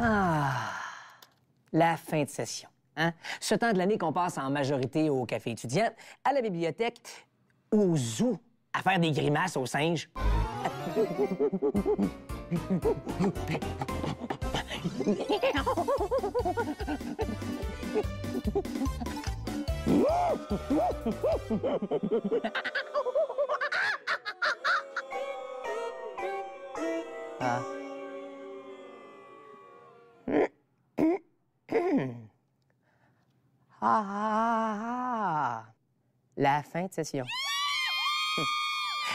Ah, la fin de session. Hein? Ce temps de l'année qu'on passe en majorité au café étudiant, à la bibliothèque ou au zoo à faire des grimaces aux singes. Ah. Ah, la fin de session.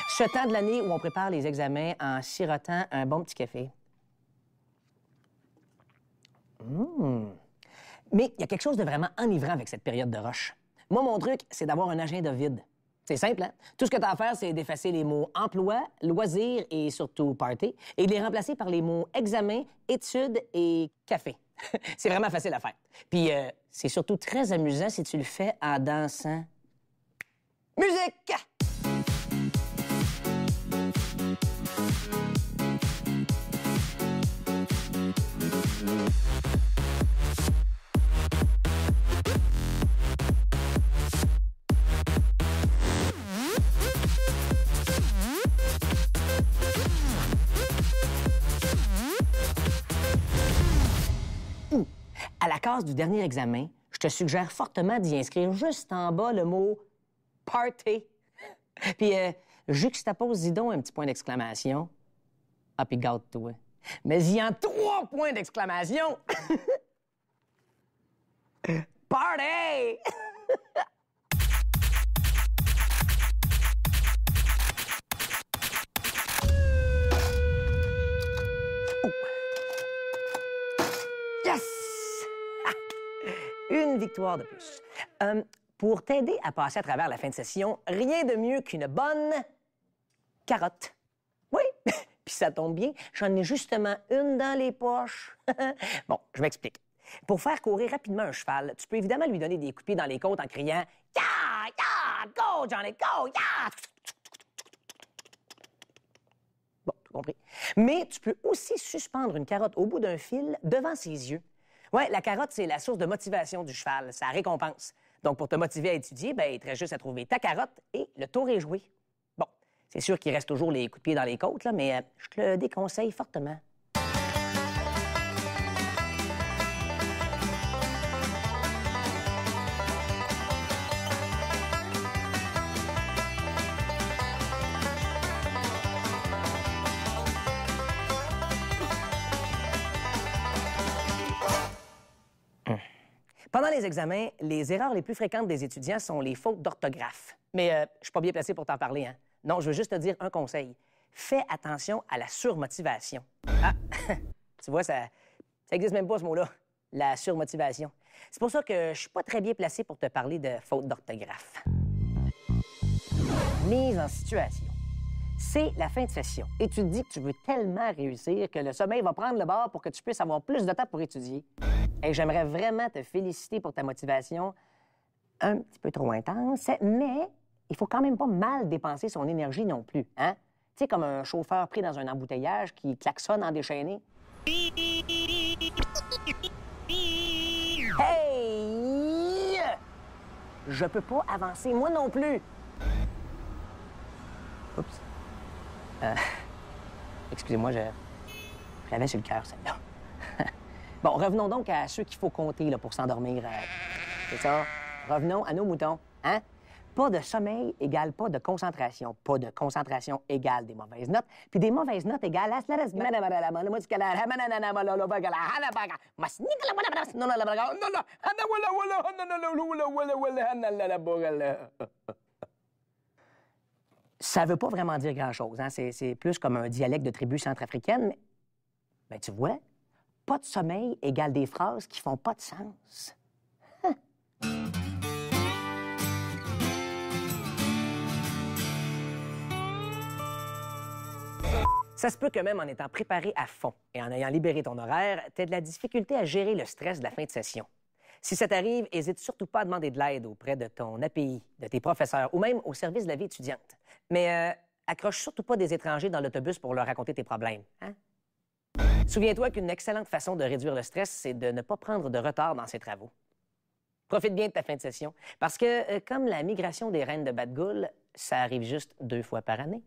Ce temps de l'année où on prépare les examens en sirotant un bon petit café. Mais il y a quelque chose de vraiment enivrant avec cette période de rush. Moi, mon truc, c'est d'avoir un agenda vide. C'est simple, hein? Tout ce que tu as à faire, c'est d'effacer les mots emploi, loisir et surtout party et de les remplacer par les mots examen, études et café. C'est vraiment facile à faire. Puis, c'est surtout très amusant si tu le fais en dansant. Musique! À la case du dernier examen, je te suggère fortement d'y inscrire juste en bas le mot « party ». Puis, juxtapose-y donc un petit point d'exclamation. Ah, puis garde-toi. Mais il y a 3 points d'exclamation. Party! Yes! Une victoire de plus. Pour t'aider à passer à travers la fin de session, rien de mieux qu'une bonne carotte. Oui, puis ça tombe bien, j'en ai justement une dans les poches. Bon, je m'explique. Pour faire courir rapidement un cheval, tu peux évidemment lui donner des coups de pied dans les côtes en criant « Ya! Ya! Go, Johnny, go! Ya! » Bon, tout compris. Mais tu peux aussi suspendre une carotte au bout d'un fil devant ses yeux. Ouais, la carotte, c'est la source de motivation du cheval, sa récompense. Donc, pour te motiver à étudier, ben, il te reste juste à trouver ta carotte et le tour est joué. Bon, c'est sûr qu'il reste toujours les coups de pied dans les côtes, là, mais je te le déconseille fortement. Pendant les examens, les erreurs les plus fréquentes des étudiants sont les fautes d'orthographe. Mais je suis pas bien placé pour t'en parler, hein? Non, je veux juste te dire un conseil. Fais attention à la surmotivation. Ah, tu vois, ça existe même pas, ce mot-là, la surmotivation. C'est pour ça que je suis pas très bien placé pour te parler de fautes d'orthographe. Mise en situation. C'est la fin de session et tu te dis que tu veux tellement réussir que le sommeil va prendre le bord pour que tu puisses avoir plus de temps pour étudier. Et j'aimerais vraiment te féliciter pour ta motivation un petit peu trop intense, mais il faut quand même pas mal dépenser son énergie non plus, hein? Tu sais, comme un chauffeur pris dans un embouteillage qui klaxonne en déchaîné. Hey! Je peux pas avancer, moi non plus. Oups. Excusez-moi, j'avais sur le cœur, celle-là. Bon, revenons donc à ceux qu'il faut compter là, pour s'endormir. C'est ça. Revenons à nos moutons. Hein? Pas de sommeil égale pas de concentration. Pas de concentration égale des mauvaises notes. Puis des mauvaises notes égale à... Ça veut pas vraiment dire grand-chose. Hein? C'est plus comme un dialecte de tribu centrafricaine. Mais ben, tu vois, pas de sommeil égale des phrases qui font pas de sens. Ça se peut que même en étant préparé à fond et en ayant libéré ton horaire, tu aies de la difficulté à gérer le stress de la fin de session. Si ça t'arrive, n'hésite surtout pas à demander de l'aide auprès de ton API, de tes professeurs ou même au service de la vie étudiante. Mais accroche surtout pas des étrangers dans l'autobus pour leur raconter tes problèmes. Hein? Souviens-toi qu'une excellente façon de réduire le stress, c'est de ne pas prendre de retard dans ses travaux. Profite bien de ta fin de session, parce que, comme la migration des reines de Batgoul, ça arrive juste 2 fois par année.